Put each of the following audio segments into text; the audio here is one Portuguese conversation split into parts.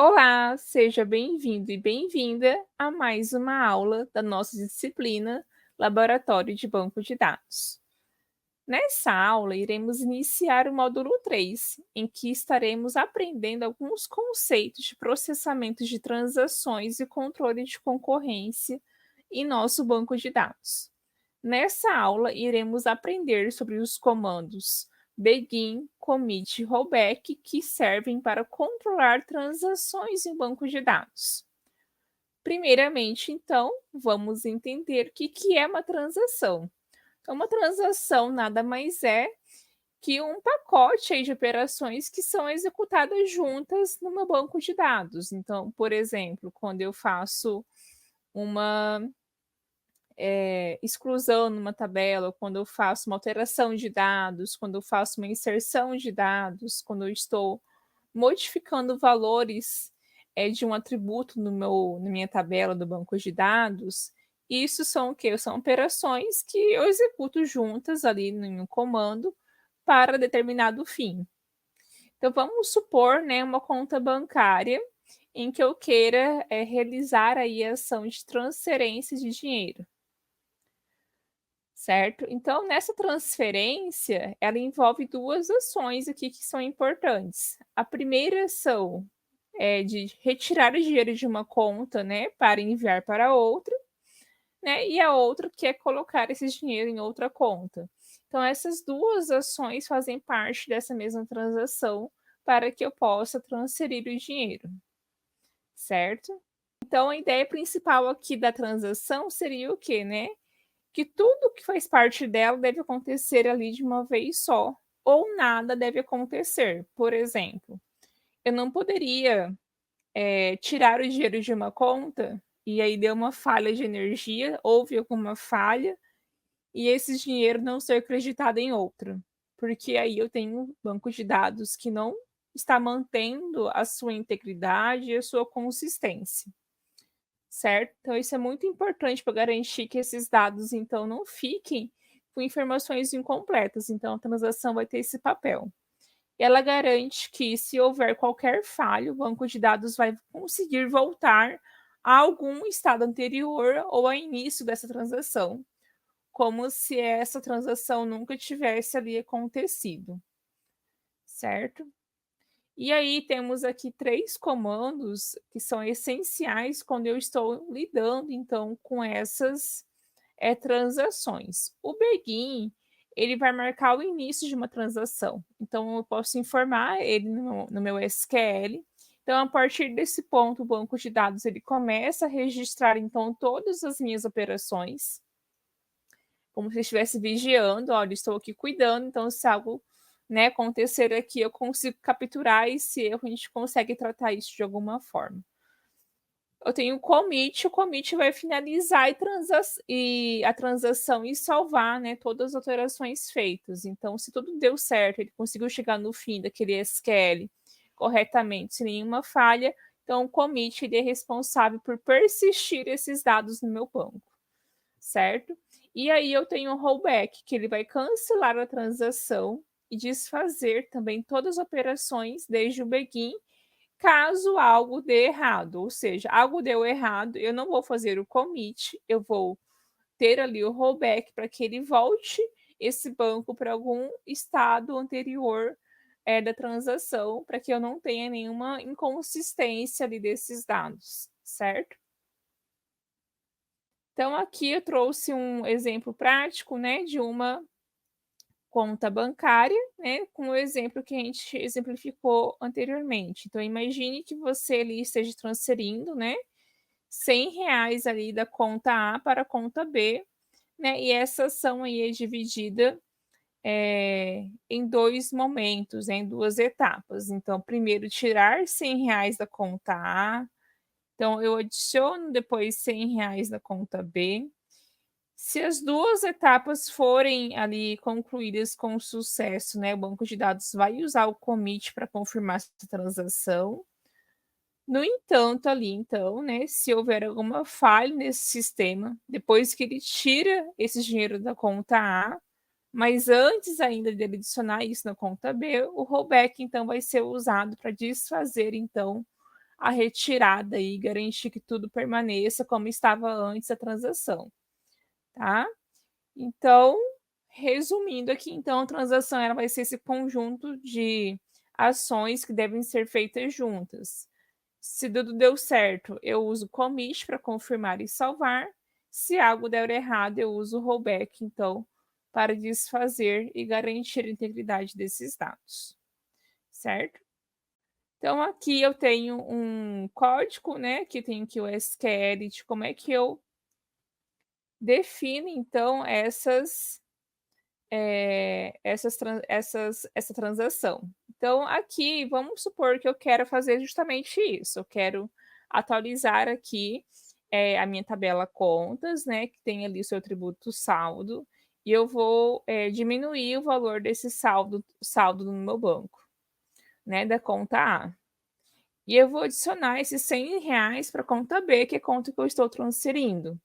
Olá, seja bem-vindo e bem-vinda a mais uma aula da nossa disciplina Laboratório de Banco de Dados. Nessa aula, iremos iniciar o módulo 3, em que estaremos aprendendo alguns conceitos de processamento de transações e controle de concorrência em nosso banco de dados. Nessa aula, iremos aprender sobre os comandos begin, commit e rollback, que servem para controlar transações em banco de dados. Primeiramente, então, vamos entender o que é uma transação. Então, uma transação nada mais é que um pacote aí de operações que são executadas juntas no meu banco de dados. Então, por exemplo, quando eu faço uma exclusão numa tabela, quando eu faço uma alteração de dados, quando eu faço uma inserção de dados, quando eu estou modificando valores de um atributo na minha tabela do banco de dados, isso são o quê? São operações que eu executo juntas ali em um comando para determinado fim. Então, vamos supor, né, uma conta bancária em que eu queira realizar aí a ação de transferência de dinheiro. Certo? Então, nessa transferência, ela envolve duas ações aqui que são importantes. A primeira ação é de retirar o dinheiro de uma conta, né, para enviar para outra, né, e a outra que é colocar esse dinheiro em outra conta. Então, essas duas ações fazem parte dessa mesma transação para que eu possa transferir o dinheiro, certo? Então, a ideia principal aqui da transação seria o quê, né? Que tudo que faz parte dela deve acontecer ali de uma vez só, ou nada deve acontecer. Por exemplo, eu não poderia tirar o dinheiro de uma conta e aí deu uma falha de energia, houve alguma falha, e esse dinheiro não ser creditado em outra, porque aí eu tenho um banco de dados que não está mantendo a sua integridade e a sua consistência. Certo? Então isso é muito importante para garantir que esses dados, então, não fiquem com informações incompletas. Então, a transação vai ter esse papel. Ela garante que, se houver qualquer falha, o banco de dados vai conseguir voltar a algum estado anterior ou ao início dessa transação, como se essa transação nunca tivesse ali acontecido, certo? E aí temos aqui 3 comandos que são essenciais quando eu estou lidando, então, com essas, transações. O begin, ele vai marcar o início de uma transação, então eu posso informar ele no meu SQL. Então, a partir desse ponto, o banco de dados ele começa a registrar, então, todas as minhas operações, como se estivesse vigiando, olha, estou aqui cuidando, então se algo, né, acontecer aqui, eu consigo capturar esse erro, a gente consegue tratar isso de alguma forma. Eu tenho o commit vai finalizar a transação e salvar, né, todas as alterações feitas. Então, se tudo deu certo, ele conseguiu chegar no fim daquele SQL corretamente, sem nenhuma falha, então o commit ele é responsável por persistir esses dados no meu banco, certo? E aí eu tenho um rollback, que ele vai cancelar a transação e desfazer também todas as operações desde o begin, caso algo dê errado, ou seja, algo deu errado, eu não vou fazer o commit, eu vou ter ali o rollback para que ele volte esse banco para algum estado anterior da transação, para que eu não tenha nenhuma inconsistência ali desses dados, certo? Então, aqui eu trouxe um exemplo prático, né, de uma conta bancária, né, com o exemplo que a gente exemplificou anteriormente. Então, imagine que você ali esteja transferindo, né, R$ 100 ali da conta A para a conta B, né, e essa ação aí é dividida em 2 momentos, né, em 2 etapas. Então, primeiro tirar R$ 100 da conta A, então eu adiciono depois R$ 100 da conta B. Se as 2 etapas forem ali concluídas com sucesso, né, o banco de dados vai usar o commit para confirmar essa transação. No entanto, ali então, né, se houver alguma falha nesse sistema, depois que ele tira esse dinheiro da conta A, mas antes ainda dele adicionar isso na conta B, o rollback então vai ser usado para desfazer então a retirada e garantir que tudo permaneça como estava antes da transação, tá? Então, resumindo aqui, então, a transação ela vai ser esse conjunto de ações que devem ser feitas juntas. Se tudo deu certo, eu uso commit para confirmar e salvar. Se algo der errado, eu uso rollback, então, para desfazer e garantir a integridade desses dados, certo? Então, aqui eu tenho um código, né? Que tem aqui o SQL de como é que eu defino, então, essa transação. Então, aqui, vamos supor que eu quero fazer justamente isso. Eu quero atualizar aqui a minha tabela contas, né? Que tem ali o seu atributo saldo, e eu vou diminuir o valor desse saldo no meu banco, né? Da conta A. E eu vou adicionar esses R$ 100 para a conta B, que é a conta que eu estou transferindo.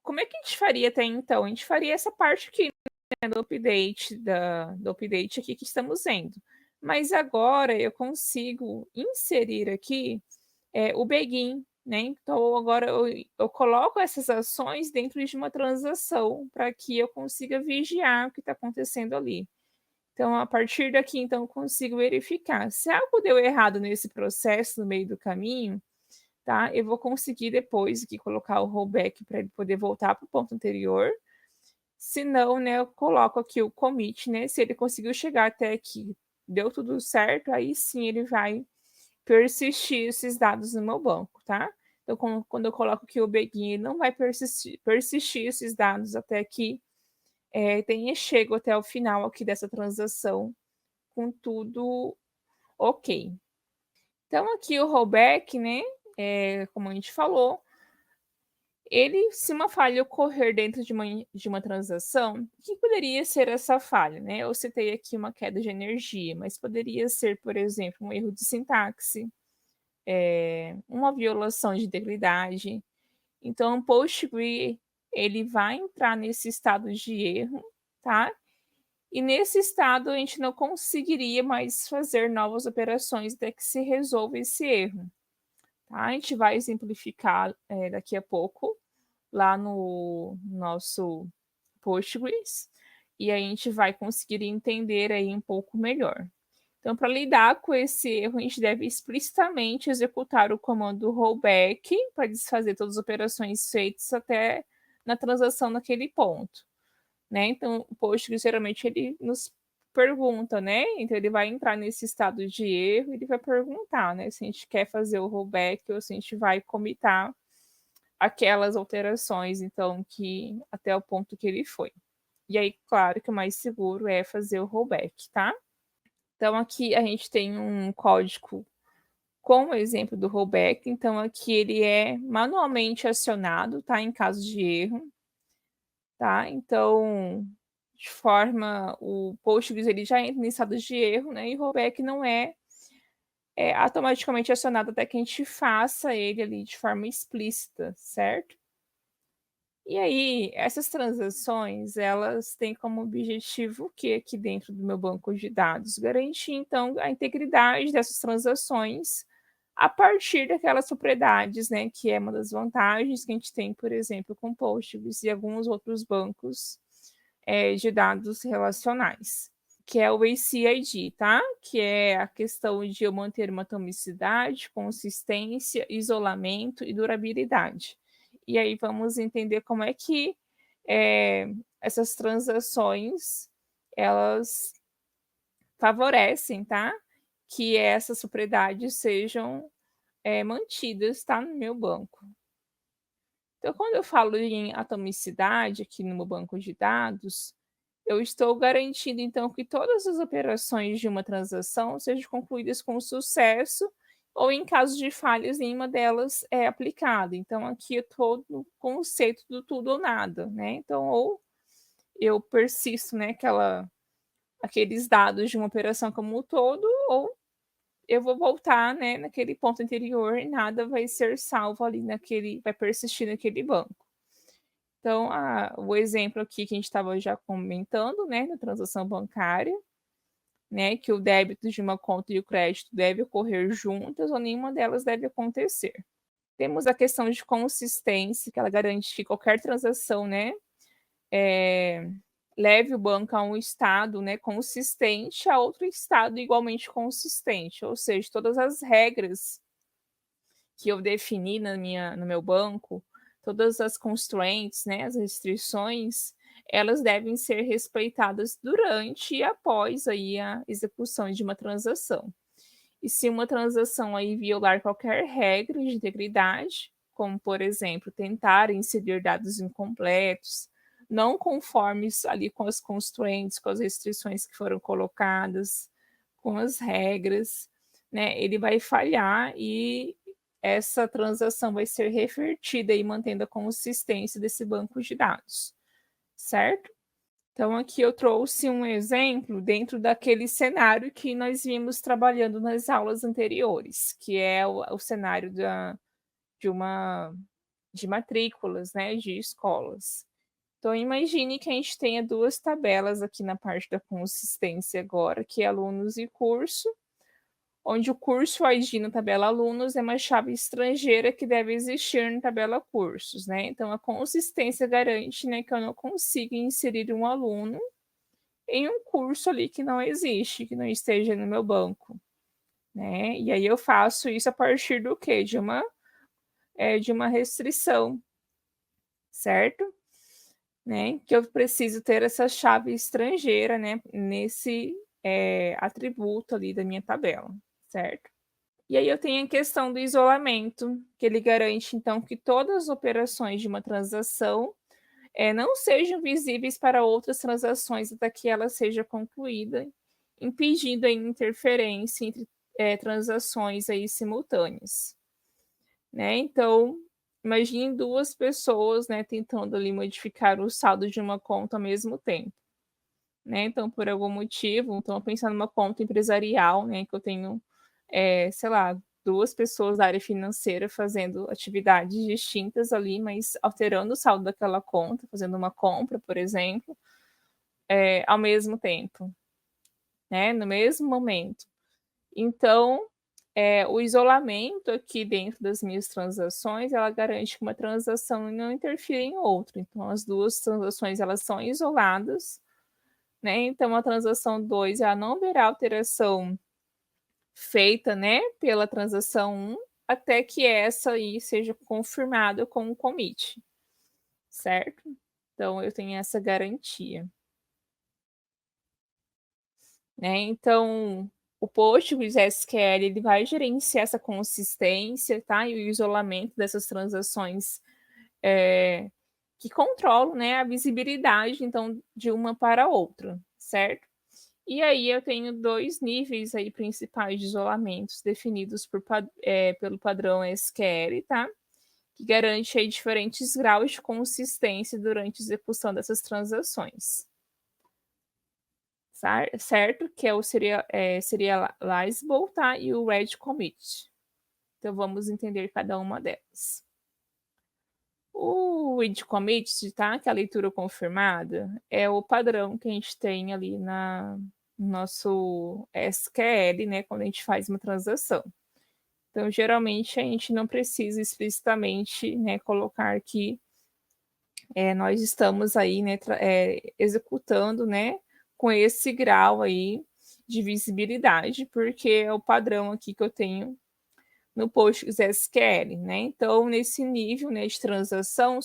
Como é que a gente faria até então? A gente faria essa parte aqui, né, do update aqui que estamos vendo. Mas agora eu consigo inserir aqui o begin, né? Então agora eu coloco essas ações dentro de uma transação para que eu consiga vigiar o que está acontecendo ali. Então, a partir daqui, então, eu consigo verificar. Se algo deu errado nesse processo no meio do caminho, tá? Eu vou conseguir depois aqui colocar o rollback para ele poder voltar para o ponto anterior. Se não, né, eu coloco aqui o commit, né? Se ele conseguiu chegar até aqui, deu tudo certo, aí sim ele vai persistir esses dados no meu banco, tá? Então, quando eu coloco aqui o begin, ele não vai persistir esses dados até aqui tenha chego até o final aqui dessa transação com tudo ok. Então, aqui o rollback, né? Como a gente falou, se uma falha ocorrer dentro de uma transação, o que poderia ser essa falha, né? Eu citei aqui uma queda de energia, mas poderia ser, por exemplo, um erro de sintaxe, uma violação de integridade. Então, o PostgRE, ele vai entrar nesse estado de erro, tá? E nesse estado a gente não conseguiria mais fazer novas operações até que se resolva esse erro, tá? A gente vai exemplificar daqui a pouco lá no nosso Postgres e a gente vai conseguir entender aí um pouco melhor. Então, para lidar com esse erro, a gente deve explicitamente executar o comando rollback para desfazer todas as operações feitas até na transação naquele ponto, né? Então, o Postgres geralmente ele nos pergunta, né? Então, ele vai entrar nesse estado de erro e ele vai perguntar, né? Se a gente quer fazer o rollback ou se a gente vai comitar aquelas alterações, então, que até o ponto que ele foi. E aí, claro que o mais seguro é fazer o rollback, tá? Então, aqui a gente tem um código com o exemplo do rollback. Então, aqui ele é manualmente acionado, tá? Em caso de erro, tá? Então, de forma, o Postgres ele já entra em estado de erro, né? E o rollback não é automaticamente acionado até que a gente faça ele ali de forma explícita, certo? E aí, essas transações, elas têm como objetivo o que aqui dentro do meu banco de dados? Garantir, então, a integridade dessas transações a partir daquelas propriedades, né? Que é uma das vantagens que a gente tem, por exemplo, com Postgres e alguns outros bancos de dados relacionais, que é o ACID, tá? Que é a questão de eu manter uma atomicidade, consistência, isolamento e durabilidade. E aí vamos entender como é que essas transações elas favorecem, tá? Que essas propriedades sejam mantidas, tá? No meu banco. Então, quando eu falo em atomicidade aqui no meu banco de dados, eu estou garantindo, então, que todas as operações de uma transação sejam concluídas com sucesso ou, em caso de falhas, nenhuma delas é aplicada. Então, aqui é todo o conceito do tudo ou nada, né? Então, ou eu persisto, né, aqueles dados de uma operação como um todo, ou eu vou voltar, né, naquele ponto anterior e nada vai ser salvo ali vai persistir naquele banco. Então, o exemplo aqui que a gente estava já comentando, né, da transação bancária, né, que o débito de uma conta e o crédito deve ocorrer juntas ou nenhuma delas deve acontecer. Temos a questão de consistência, que ela garante que qualquer transação, né, leve o banco a um estado, né, consistente a outro estado igualmente consistente, ou seja, todas as regras que eu defini no meu banco, todas as constraints, né, as restrições, elas devem ser respeitadas durante e após aí a execução de uma transação. E se uma transação aí violar qualquer regra de integridade, como por exemplo, tentar inserir dados incompletos, não conformes ali com as constraints, com as restrições que foram colocadas, com as regras, né, ele vai falhar e essa transação vai ser revertida e mantendo a consistência desse banco de dados, certo? Então, aqui eu trouxe um exemplo dentro daquele cenário que nós vimos trabalhando nas aulas anteriores, que é o cenário de uma de matrículas, né, de escolas. Então, imagine que a gente tenha duas tabelas aqui na parte da consistência agora, que é alunos e curso, onde o curso ID na tabela alunos é uma chave estrangeira que deve existir na tabela cursos, né? Então, a consistência garante, né, que eu não consiga inserir um aluno em um curso ali que não existe, que não esteja no meu banco, né? E aí eu faço isso a partir do quê? De uma restrição, certo? Né? Que eu preciso ter essa chave estrangeira, né? Nesse atributo ali da minha tabela, certo? E aí eu tenho a questão do isolamento, que ele garante, então, que todas as operações de uma transação não sejam visíveis para outras transações até que ela seja concluída, impedindo a interferência entre transações aí simultâneas, né? Então, imagine duas pessoas, né, tentando ali modificar o saldo de uma conta ao mesmo tempo, né? Então, por algum motivo, então pensando numa conta empresarial, né, que eu tenho, sei lá, duas pessoas da área financeira fazendo atividades distintas ali, mas alterando o saldo daquela conta, fazendo uma compra, por exemplo, ao mesmo tempo, né, no mesmo momento. Então, o isolamento aqui dentro das minhas transações, ela garante que uma transação não interfira em outra. Então, as duas transações elas são isoladas, né? Então, a transação 2 ela não verá alteração feita, né, pela transação 1, até que essa aí seja confirmada com o commit, certo? Então eu tenho essa garantia, né. Então, o PostgreSQL ele vai gerenciar essa consistência, tá, e o isolamento dessas transações, que controlam, né, a visibilidade, então, de uma para a outra, certo? E aí eu tenho 2 níveis aí principais de isolamentos definidos pelo padrão SQL, tá, que garante aí diferentes graus de consistência durante a execução dessas transações, certo? Que é o serializable, tá, e o ready commit. Então vamos entender cada uma delas. O ready commit, tá, que é a leitura confirmada, é o padrão que a gente tem ali no nosso SQL, né, quando a gente faz uma transação. Então, geralmente, a gente não precisa explicitamente, né, colocar que nós estamos aí, né, executando, né, com esse grau aí de visibilidade, porque é o padrão aqui que eu tenho no PostgreSQL, né? Então, nesse nível, né, de transação,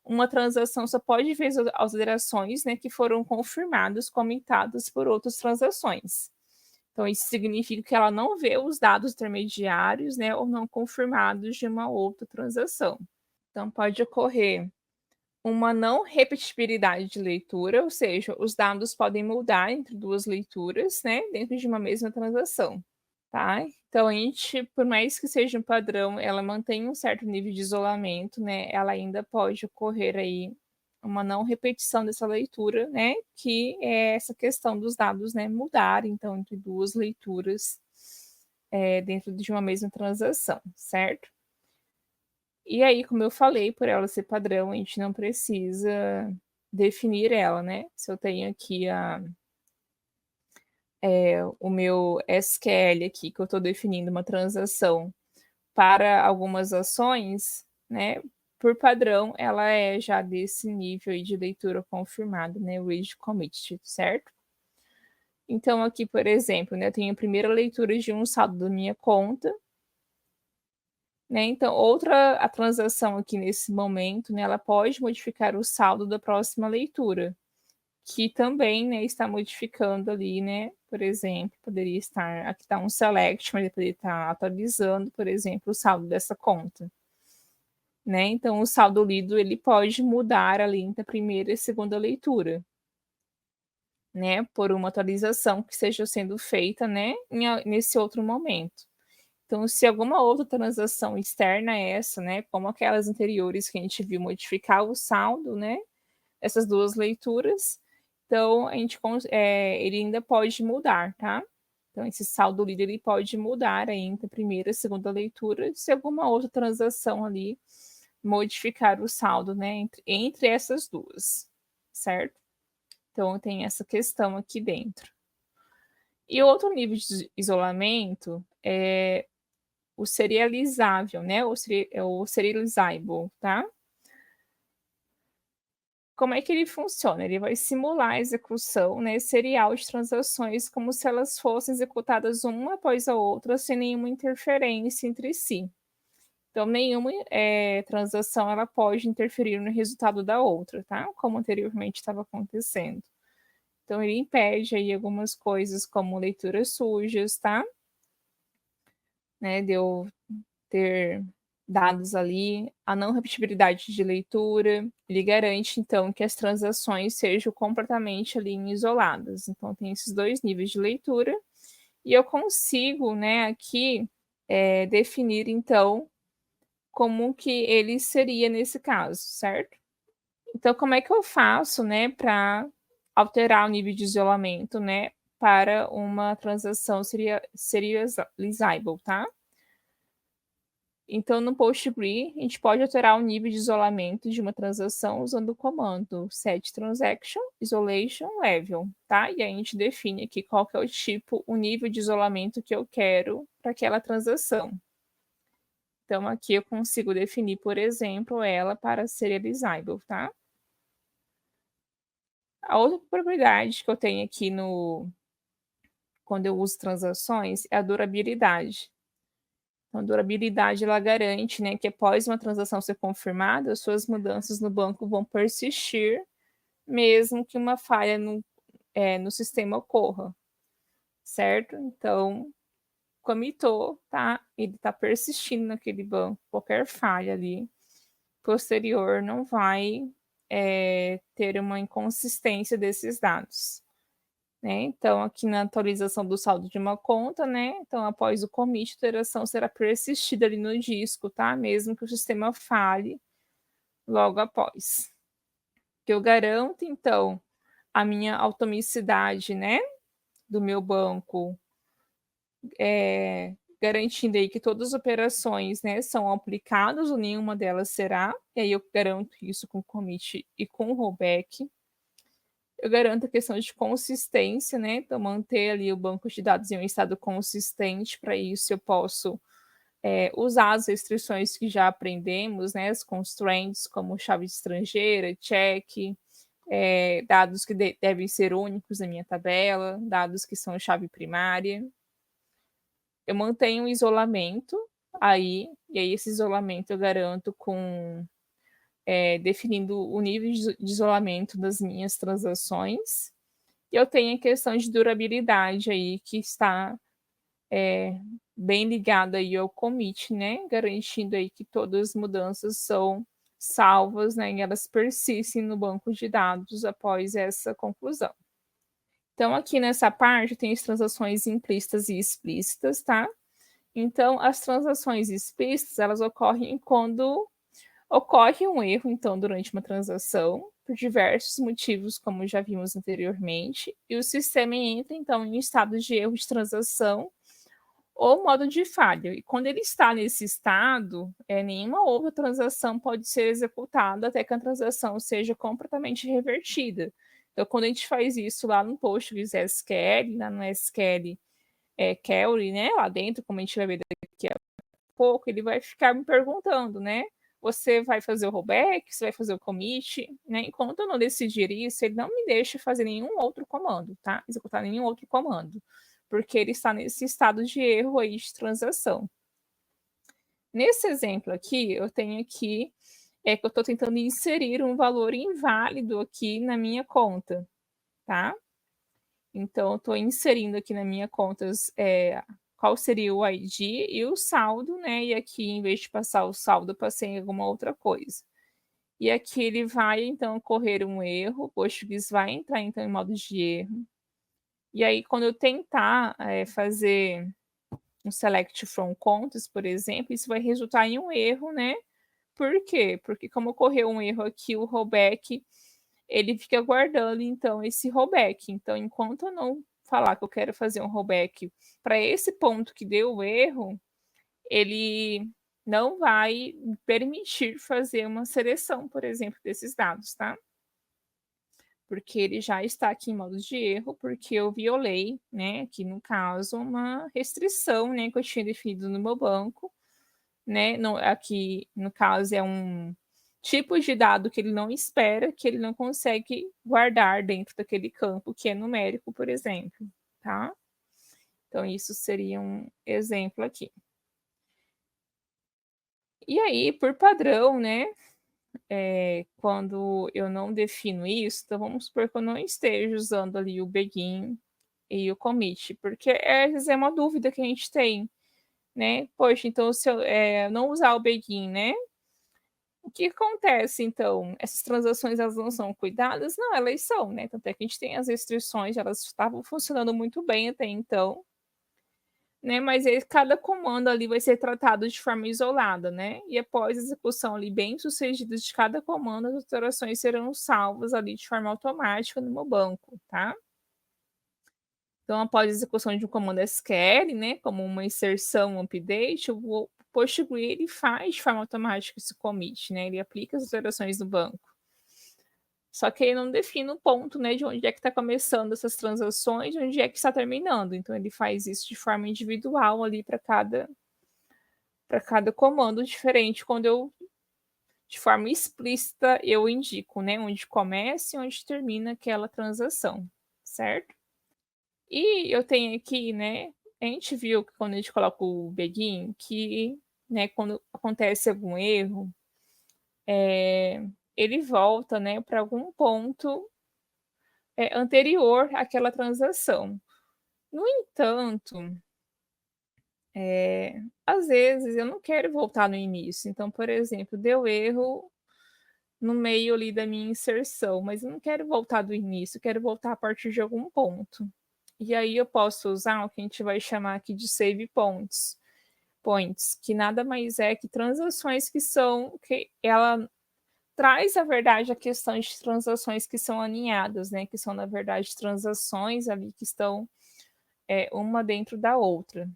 uma transação só pode ver as alterações, né, que foram confirmadas, comentadas por outras transações. Então, isso significa que ela não vê os dados intermediários, né, ou não confirmados de uma outra transação. Então, pode ocorrer uma não repetibilidade de leitura, ou seja, os dados podem mudar entre duas leituras, né, dentro de uma mesma transação, tá? Então, a gente, por mais que seja um padrão, ela mantém um certo nível de isolamento, né, ela ainda pode ocorrer aí uma não repetição dessa leitura, né, que é essa questão dos dados, né, mudarem, então, entre duas leituras, dentro de uma mesma transação, certo? E aí, como eu falei, por ela ser padrão, a gente não precisa definir ela, né. Se eu tenho aqui o meu SQL aqui, que eu estou definindo uma transação para algumas ações, né, por padrão, ela é já desse nível aí de leitura confirmada, né, read commit, certo? Então aqui, por exemplo, né, eu tenho a primeira leitura de um saldo da minha conta, né, então a transação aqui nesse momento, né, ela pode modificar o saldo da próxima leitura, que também, né, está modificando ali, né, por exemplo, poderia estar aqui está um select, mas ele poderia estar atualizando, por exemplo, o saldo dessa conta, né, então o saldo lido ele pode mudar ali entre a primeira e a segunda leitura, né, por uma atualização que esteja sendo feita, né, nesse outro momento. Então, se alguma outra transação externa a essa, né, como aquelas anteriores que a gente viu modificar o saldo, né, essas 2 leituras, então a gente ele ainda pode mudar, tá. Então esse saldo líder ele pode mudar aí entre a primeira e a segunda leitura, se alguma outra transação ali modificar o saldo, né, entre essas 2, certo. Então tem essa questão aqui dentro. E outro nível de isolamento é o serializável, né, o serializable, tá. Como é que ele funciona? Ele vai simular a execução, né, serial de transações como se elas fossem executadas uma após a outra, sem nenhuma interferência entre si. Então nenhuma, transação ela pode interferir no resultado da outra, tá, como anteriormente estava acontecendo. Então ele impede aí algumas coisas como leituras sujas, tá, né, de eu ter dados ali, a não repetibilidade de leitura, ele garante então que as transações sejam completamente ali isoladas. Então tem esses 2 níveis de leitura, e eu consigo, né, aqui, definir então como que ele seria nesse caso, certo? Então como é que eu faço, né, para alterar o nível de isolamento, né, para uma transação serializable, tá? Então, no PostgRE, a gente pode alterar o nível de isolamento de uma transação usando o comando set transaction isolation level, tá? E aí a gente define aqui qual que é o tipo, o nível de isolamento que eu quero para aquela transação. Então, aqui eu consigo definir, por exemplo, ela para serializable, tá? A outra propriedade que eu tenho aqui quando eu uso transações é a durabilidade. Então, a durabilidade ela garante, né, que após uma transação ser confirmada, as suas mudanças no banco vão persistir, mesmo que uma falha no sistema ocorra, certo? Então, comitou, tá? Ele está persistindo naquele banco, qualquer falha ali posterior não vai ter uma inconsistência desses dados. Né, então aqui na atualização do saldo de uma conta, né, então após o commit, a alteração será persistida ali no disco, tá, mesmo que o sistema falhe logo após. Que eu garanto então a minha atomicidade, né, do meu banco, garantindo aí que todas as operações, né, são aplicadas ou nenhuma delas será, e aí eu garanto isso com o commit e com o rollback. Eu garanto a questão de consistência, né, então manter ali o banco de dados em um estado consistente, para isso eu posso, usar as restrições que já aprendemos, né, as constraints como chave estrangeira, check, dados que devem ser únicos na minha tabela, dados que são chave primária. Eu mantenho o isolamento aí, e aí esse isolamento eu garanto definindo o nível de isolamento das minhas transações. E eu tenho a questão de durabilidade aí que está, bem ligada aí ao commit, né, garantindo aí que todas as mudanças são salvas, né, e elas persistem no banco de dados após essa conclusão. Então aqui nessa parte tem as transações implícitas e explícitas, tá. Então as transações explícitas, elas ocorrem quando ocorre um erro, então, durante uma transação, por diversos motivos, como já vimos anteriormente, e o sistema entra, então, em estado de erro de transação ou modo de falha. E quando ele está nesse estado, nenhuma outra transação pode ser executada até que a transação seja completamente revertida. Então, quando a gente faz isso lá no Postgres SQL, lá no SQL Query, né, lá dentro, como a gente vai ver daqui a pouco, ele vai ficar me perguntando, né, você vai fazer o rollback, você vai fazer o commit, né? Enquanto eu não decidir isso, ele não me deixa fazer nenhum outro comando, tá? Executar nenhum outro comando, porque ele está nesse estado de erro aí de transação. Nesse exemplo aqui, eu tenho aqui que eu estou tentando inserir um valor inválido aqui na minha conta, tá? Então, eu estou inserindo aqui na minha conta qual seria o ID e o saldo, né? E aqui, em vez de passar o saldo, eu passei em alguma outra coisa. E aqui ele vai, então, ocorrer um erro, o Postgres vai entrar, então, em modo de erro. E aí, quando eu tentar fazer um select from contas, por exemplo, isso vai resultar em um erro, né? Por quê? Porque como ocorreu um erro aqui, o rollback, ele fica guardando, então, esse rollback. Então, enquanto eu não falar que eu quero fazer um rollback para esse ponto que deu o erro, ele não vai permitir fazer uma seleção, por exemplo, desses dados, tá? Porque ele já está aqui em modo de erro, porque eu violei, né, aqui no caso, uma restrição, né, que eu tinha definido no meu banco, né, aqui no caso é um tipo de dado que ele não espera, que ele não consegue guardar dentro daquele campo que é numérico, por exemplo, tá? Então, isso seria um exemplo aqui. E aí, por padrão, né, quando eu não defino isso, então vamos supor que eu não esteja usando ali o begin e o commit, porque essa é uma dúvida que a gente tem, né? Poxa, então se eu não usar o begin, né? O que acontece então? Essas transações elas não são cuidadas? Não, elas são, né? Tanto é que a gente tem as restrições, elas estavam funcionando muito bem até então, né? Mas aí cada comando ali vai ser tratado de forma isolada, né? E após a execução ali bem sucedida de cada comando, as alterações serão salvas ali de forma automática no meu banco, tá? Então, após a execução de um comando SQL, né, como uma inserção, um update, o Postgre ele faz de forma automática esse commit, né? Ele aplica as alterações no banco. Só que ele não define o ponto, né, de onde é que está começando essas transações, de onde é que está terminando. Então ele faz isso de forma individual ali para cada comando diferente, quando eu de forma explícita eu indico, né, onde começa e onde termina aquela transação, certo? E eu tenho aqui, né, a gente viu que quando a gente coloca o begin, que, né, quando acontece algum erro, ele volta, né, para algum ponto anterior àquela transação. No entanto, às vezes eu não quero voltar no início. Então, por exemplo, deu erro no meio ali da minha inserção, mas eu não quero voltar do início, eu quero voltar a partir de algum ponto. E aí eu posso usar o que a gente vai chamar aqui de save points, que nada mais é que transações que ela traz, a verdade, a questão de transações que são aninhadas, né? Que são, na verdade, transações ali que estão uma dentro da outra,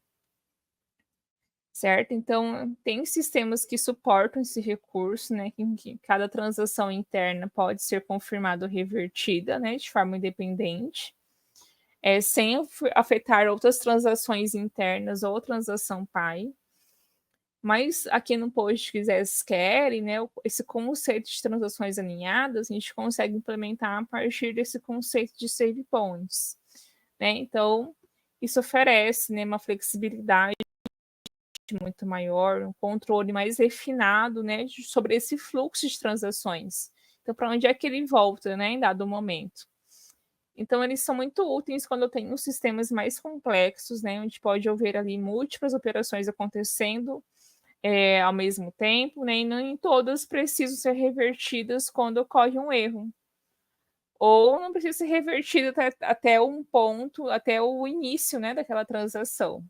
certo? Então, tem sistemas que suportam esse recurso, né? Que cada transação interna pode ser confirmada ou revertida, né? De forma independente, sem afetar outras transações internas ou transação pai. Mas aqui no Postgres SQL, né, esse conceito de transações alinhadas, a gente consegue implementar a partir desse conceito de save points, né? Então, isso oferece, né, uma flexibilidade muito maior, um controle mais refinado, né, sobre esse fluxo de transações. Então, para onde é que ele volta, né, em dado momento? Então, eles são muito úteis quando eu tenho sistemas mais complexos, né, onde pode haver ali múltiplas operações acontecendo ao mesmo tempo, né, e nem todas precisam ser revertidas quando ocorre um erro. Ou não precisa ser revertida até um ponto, até o início, né, daquela transação.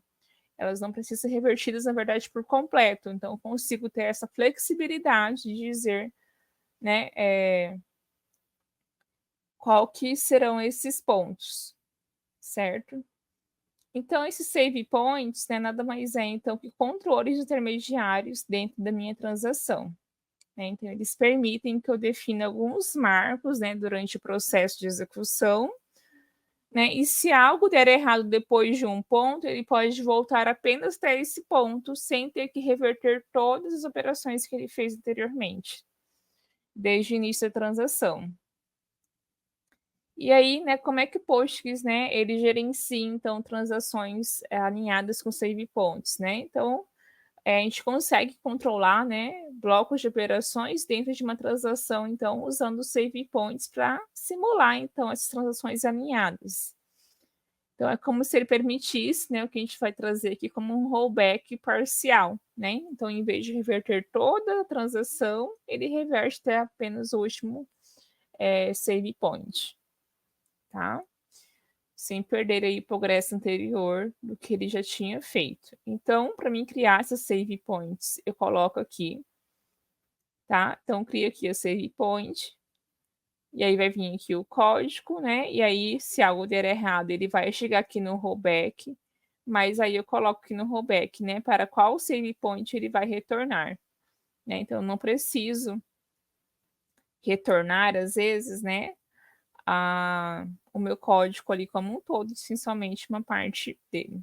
Elas não precisam ser revertidas, na verdade, por completo. Então, eu consigo ter essa flexibilidade de dizer, né, qual que serão esses pontos, certo? Então, esses save points, né, nada mais é, então, que controles intermediários dentro da minha transação. né? Então, eles permitem que eu defina alguns marcos, né, durante o processo de execução, né? E se algo der errado depois de um ponto, ele pode voltar apenas até esse ponto, sem ter que reverter todas as operações que ele fez anteriormente, desde o início da transação. E aí, né, como é que o Postgres, né, ele gerencia, então, transações alinhadas com save points, né? Então, a gente consegue controlar, né, blocos de operações dentro de uma transação, então, usando save points para simular, então, essas transações alinhadas. Então, é como se ele permitisse, né, o que a gente vai trazer aqui como um rollback parcial, né? Então, em vez de reverter toda a transação, ele reverte até apenas o último save point, tá? Sem perder aí o progresso anterior do que ele já tinha feito. Então, para mim criar essas save points, eu coloco aqui, tá? Então, crio aqui a save point, e aí vai vir aqui o código, né? E aí, se algo der errado, ele vai chegar aqui no rollback, mas aí eu coloco aqui no rollback, né? Para qual save point ele vai retornar, né? Então, eu não preciso retornar, às vezes, né? O meu código ali como um todo, sim, somente uma parte dele.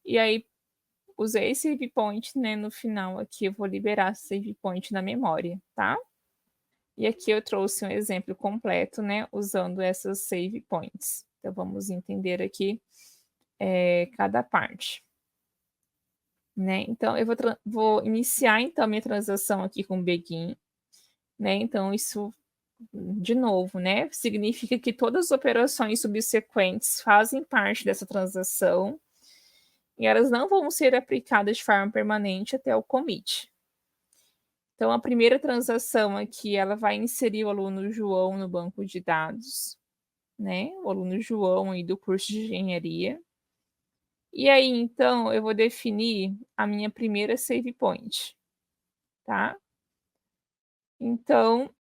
E aí, usei esse save point, né? No final aqui, eu vou liberar save point na memória, tá? E aqui eu trouxe um exemplo completo, né, usando essas save points. Então, vamos entender aqui cada parte. Né? Então, eu vou iniciar, então, minha transação aqui com begin. Né? Então, isso, de novo, né, significa que todas as operações subsequentes fazem parte dessa transação e elas não vão ser aplicadas de forma permanente até o commit. Então, a primeira transação aqui, ela vai inserir o aluno João no banco de dados, né? O aluno João aí do curso de engenharia. E aí, então, eu vou definir a minha primeira save point, tá? Então,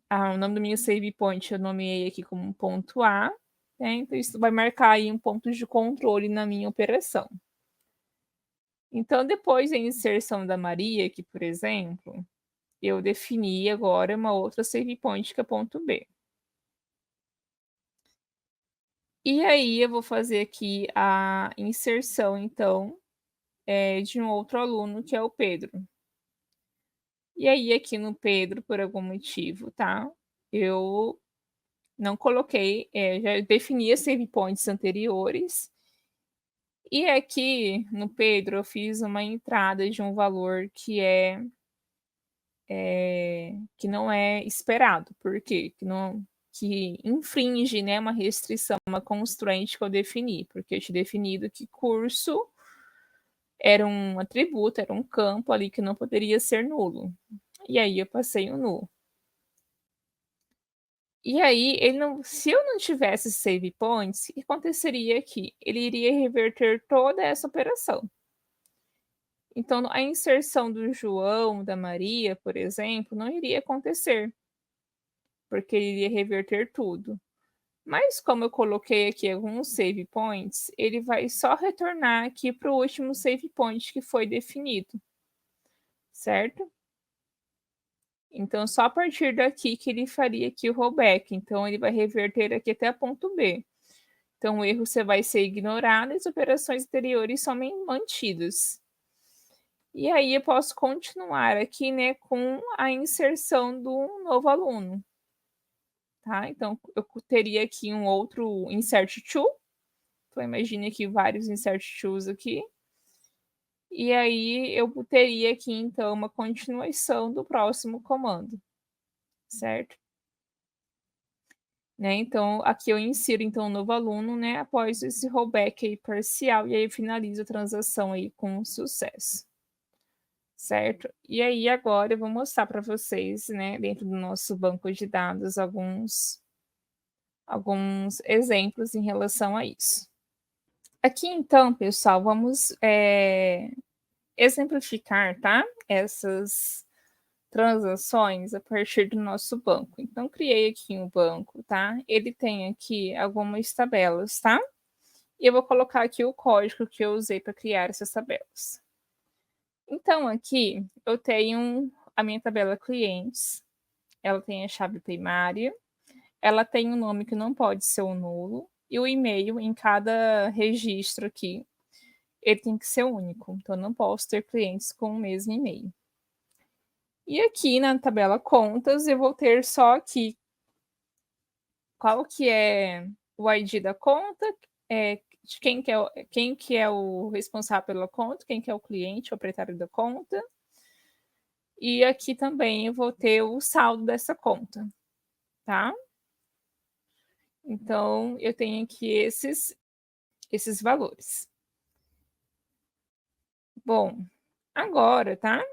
o nome do meu save point eu nomeei aqui como ponto A, né? Então, isso vai marcar aí um ponto de controle na minha operação. Então, depois da inserção da Maria aqui, por exemplo, eu defini agora uma outra save point que é ponto B. E aí eu vou fazer aqui a inserção, então, de um outro aluno, que é o Pedro. E aí aqui no Pedro, por algum motivo, tá, eu não coloquei, já defini as save points anteriores, e aqui no Pedro eu fiz uma entrada de um valor que não é esperado. Por quê? Que infringe, né, uma restrição, uma constraint que eu defini, porque eu tinha definido que curso era um atributo, era um campo ali que não poderia ser nulo. E aí eu passei o null. E aí, se eu não tivesse save points, o que aconteceria aqui? Ele iria reverter toda essa operação. Então, a inserção do João, da Maria, por exemplo, não iria acontecer, porque ele iria reverter tudo. Mas como eu coloquei aqui alguns save points, ele vai só retornar aqui para o último save point que foi definido, certo? Então, só a partir daqui que ele faria aqui o rollback. Então, ele vai reverter aqui até ponto B. Então, o erro você vai ser ignorado e as operações anteriores são mantidas. E aí, eu posso continuar aqui, né, com a inserção do novo aluno. Tá? Então, eu teria aqui um outro insert to. Então, imagine aqui vários insert tos aqui. E aí, eu teria aqui, então, uma continuação do próximo comando, certo? Né? Então, aqui eu insiro, então, um novo aluno, né, após esse rollback aí parcial, e aí eu finalizo a transação aí com sucesso, certo? E aí, agora eu vou mostrar para vocês, né, dentro do nosso banco de dados, alguns exemplos em relação a isso. Aqui, então, pessoal, vamos exemplificar, tá? Essas transações a partir do nosso banco. Então, criei aqui um banco, tá? Ele tem aqui algumas tabelas, tá? E eu vou colocar aqui o código que eu usei para criar essas tabelas. Então, aqui eu tenho a minha tabela clientes, ela tem a chave primária, ela tem um nome que não pode ser o nulo, e o e-mail em cada registro aqui, ele tem que ser único, então eu não posso ter clientes com o mesmo e-mail. E aqui na tabela contas, eu vou ter só aqui qual que é o ID da conta, de quem que é o responsável pela conta, quem que é o cliente, o proprietário da conta. E aqui também eu vou ter o saldo dessa conta, tá? Então, eu tenho aqui esses valores. Bom, agora, tá?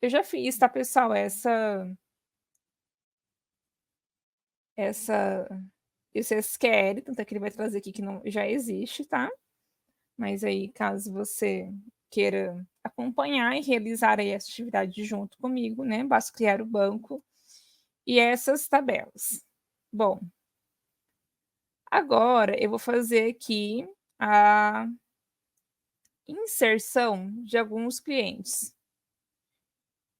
Eu já fiz, tá, pessoal, esse SQL, tanto é que ele vai trazer aqui que não, já existe, tá? Mas aí, caso você queira acompanhar e realizar aí essa atividade junto comigo, né? Basta criar o banco e essas tabelas. Bom, agora eu vou fazer aqui a inserção de alguns clientes,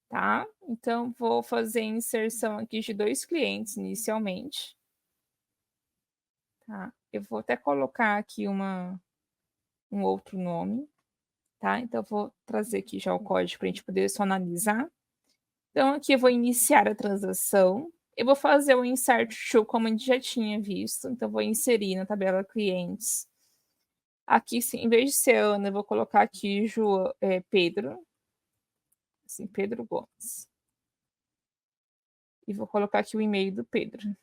tá? Então, vou fazer a inserção aqui de 2 clientes inicialmente, tá? Eu vou até colocar aqui um outro nome, tá? Então, eu vou trazer aqui já o código para a gente poder só analisar. Então, aqui eu vou iniciar a transação. Eu vou fazer o insert to, como a gente já tinha visto. Então, vou inserir na tabela clientes. Aqui, sim, em vez de ser Ana, eu vou colocar aqui Pedro. Assim, Pedro Gomes. E vou colocar aqui o e-mail do Pedro.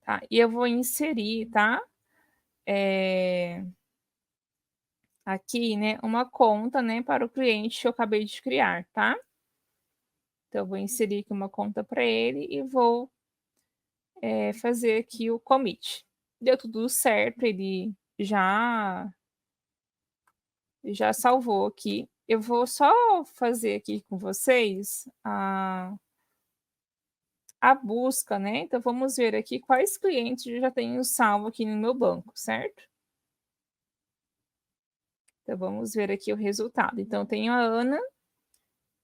Tá? E eu vou inserir, tá? Aqui, né, uma conta, né, para o cliente que eu acabei de criar, tá? Então, eu vou inserir aqui uma conta para ele e vou fazer aqui o commit. Deu tudo certo, ele já salvou aqui. Eu vou só fazer aqui com vocês a busca, né? Então, vamos ver aqui quais clientes eu já tenho salvo aqui no meu banco, certo? Então, vamos ver aqui o resultado. Então, eu tenho a Ana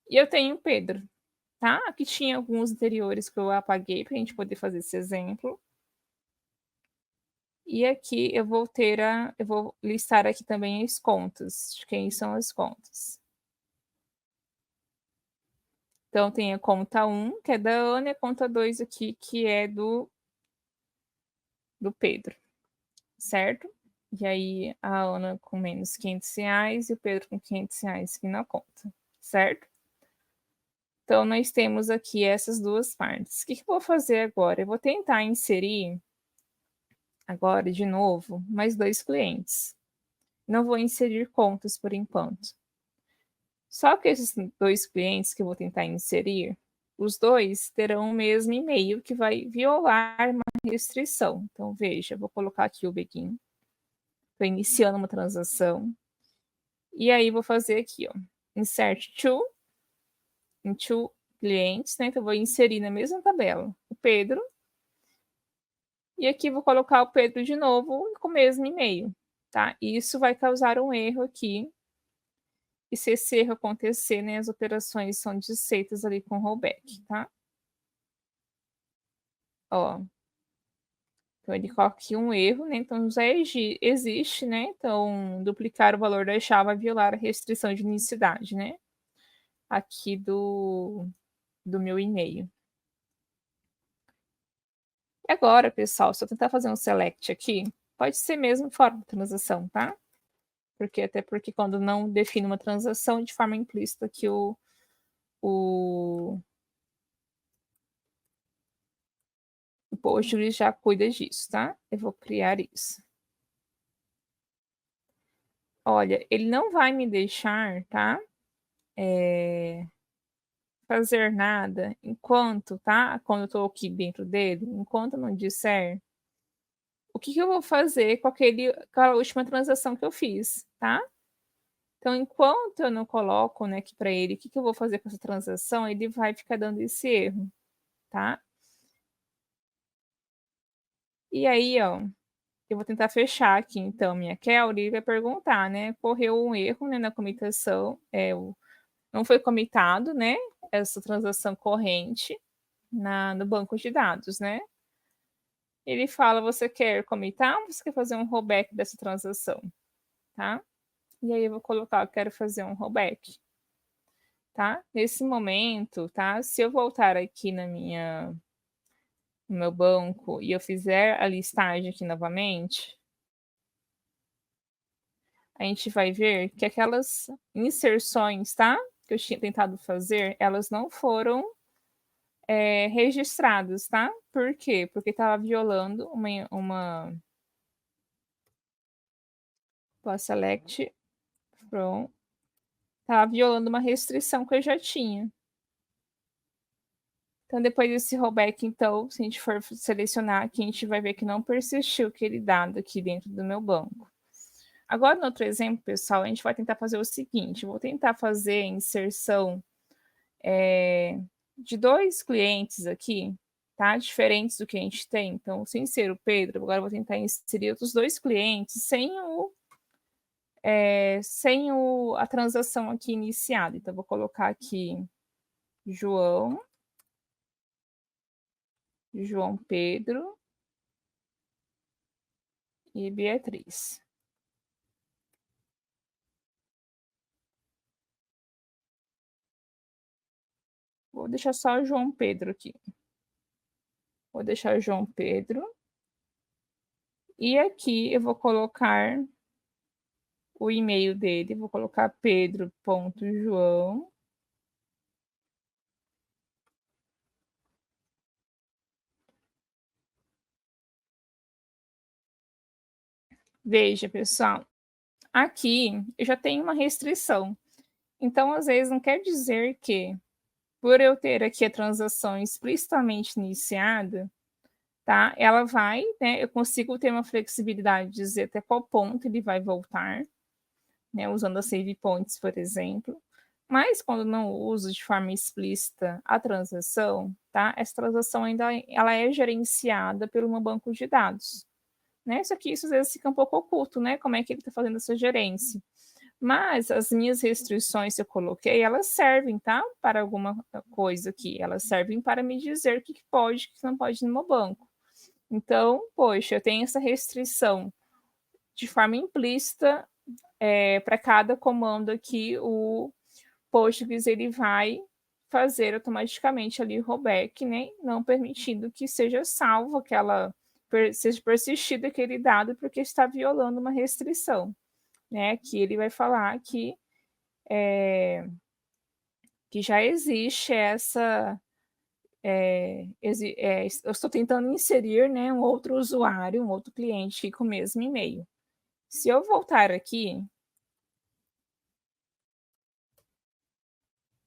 e eu tenho o Pedro, tá? Aqui tinha alguns anteriores que eu apaguei para a gente poder fazer esse exemplo. E aqui eu vou listar aqui também as contas, de quem são as contas. Então, tem a conta 1, que é da Ana, e a conta 2 aqui, que é do Pedro, certo? E aí, a Ana com menos R$ 500 e o Pedro com R$ 500 aqui na conta, certo? Então, nós temos aqui essas duas partes. O que eu vou fazer agora? Eu vou tentar inserir, agora, de novo, mais 2 clientes. Não vou inserir contas por enquanto. Só que esses 2 clientes que eu vou tentar inserir, os 2 terão o mesmo e-mail, que vai violar uma restrição. Então, veja, eu vou colocar aqui o begin. Estou iniciando uma transação. E aí, vou fazer aqui, ó, insert into clientes, né? Então, eu vou inserir na mesma tabela o Pedro. E aqui vou colocar o Pedro de novo com o mesmo e-mail, tá? E isso vai causar um erro aqui. E se esse erro acontecer, né, as operações são desfeitas ali com rollback, tá? Ó. Então, ele coloca aqui um erro, né? Então, já existe, né? Então, duplicar o valor da chave vai violar a restrição de unicidade, né? Aqui do meu e-mail. Agora, pessoal, se eu tentar fazer um select aqui, pode ser mesmo fora da transação, tá? Até porque quando não define uma transação de forma implícita que o Postgres já cuida disso, tá? Eu vou criar isso. Olha, ele não vai me deixar, tá? Fazer nada enquanto, tá? Quando eu tô aqui dentro dele, enquanto não disser o que eu vou fazer com aquela última transação que eu fiz, tá? Então, enquanto eu não coloco, né, aqui para ele o que eu vou fazer com essa transação, ele vai ficar dando esse erro, tá? E aí, ó, eu vou tentar fechar aqui, então, minha Kelly, e vai perguntar, né, ocorreu um erro, né, na comitação, não foi comitado, né, essa transação corrente no banco de dados, né? Ele fala: "Você quer comitar ou você quer fazer um rollback dessa transação?", tá? E aí eu vou colocar: "Eu quero fazer um rollback", tá? Nesse momento, tá, se eu voltar aqui no meu banco e eu fizer a listagem aqui novamente, a gente vai ver que aquelas inserções, tá, que eu tinha tentado fazer, elas não foram, registradas, tá? Por quê? Porque estava violando uma select from, estava violando uma restrição que eu já tinha. Então, depois desse rollback, então, se a gente for selecionar aqui, a gente vai ver que não persistiu aquele dado aqui dentro do meu banco. Agora, no outro exemplo, pessoal, a gente vai tentar fazer o seguinte: eu vou tentar fazer a inserção de 2 clientes aqui, tá? Diferentes do que a gente tem. Então, sem ser o Pedro, agora eu vou tentar inserir outros 2 clientes sem a transação aqui iniciada. Então, eu vou colocar aqui João, João Pedro e Beatriz. Vou deixar só o João Pedro aqui. Vou deixar o João Pedro. E aqui eu vou colocar o e-mail dele, vou colocar pedro.joão. Veja, pessoal, aqui eu já tenho uma restrição. Então, às vezes, não quer dizer que, por eu ter aqui a transação explicitamente iniciada, tá? Ela vai, né? Eu consigo ter uma flexibilidade de dizer até qual ponto ele vai voltar, né? Usando a save points, por exemplo. Mas quando não uso de forma explícita a transação, tá? Essa transação ainda ela é gerenciada pelo meu banco de dados, né? Só que isso às vezes fica um pouco oculto, né? Como é que ele está fazendo essa gerência? Mas as minhas restrições que eu coloquei, elas servem, tá? Para alguma coisa aqui. Elas servem para me dizer o que pode e o que não pode no meu banco. Então, poxa, eu tenho essa restrição de forma implícita para cada comando aqui, o Postgres ele vai fazer automaticamente ali o rollback, né? Não permitindo que seja salvo seja persistido aquele dado porque está violando uma restrição, né? Aqui ele vai falar que já existe eu estou tentando inserir, né, um outro usuário, um outro cliente com o mesmo e-mail. Se eu voltar aqui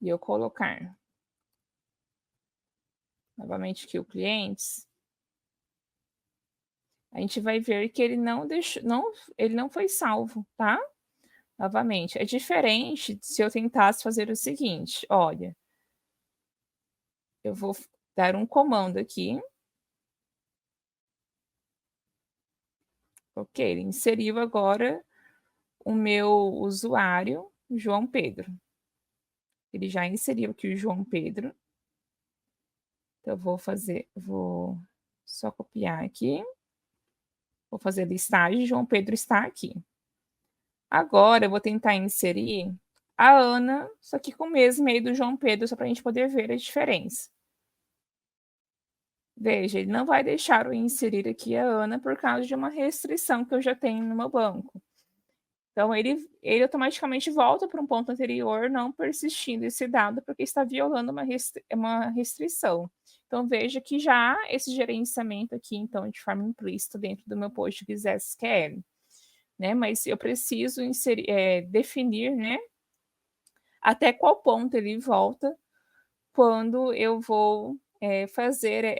e eu colocar novamente aqui o clientes, a gente vai ver que ele não deixou, não, ele não foi salvo, tá? Novamente, é diferente se eu tentasse fazer o seguinte: olha, eu vou dar um comando aqui. Ok, ele inseriu agora o meu usuário, João Pedro. Ele já inseriu aqui o João Pedro. Então, vou só copiar aqui. Vou fazer listagem, João Pedro está aqui. Agora eu vou tentar inserir a Ana, só que com o mesmo e-mail do João Pedro, só para a gente poder ver a diferença. Veja, ele não vai deixar eu inserir aqui a Ana por causa de uma restrição que eu já tenho no meu banco. Então, ele automaticamente volta para um ponto anterior, não persistindo esse dado, porque está violando uma restrição. Então, veja que já há esse gerenciamento aqui, então, de forma implícita dentro do meu Postgres SQL. Né? Mas eu preciso definir, né, até qual ponto ele volta quando eu vou fazer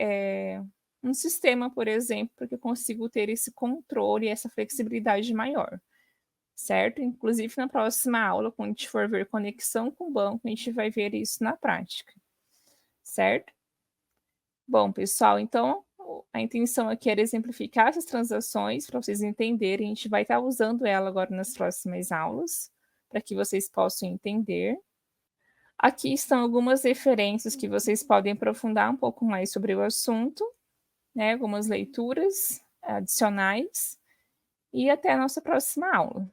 um sistema, por exemplo, porque eu consigo ter esse controle, essa flexibilidade maior, certo? Inclusive, na próxima aula, quando a gente for ver conexão com o banco, a gente vai ver isso na prática, certo? Bom, pessoal, então a intenção aqui era exemplificar essas transações para vocês entenderem, a gente vai estar usando ela agora nas próximas aulas, para que vocês possam entender. Aqui estão algumas referências que vocês podem aprofundar um pouco mais sobre o assunto, né, algumas leituras adicionais, e até a nossa próxima aula.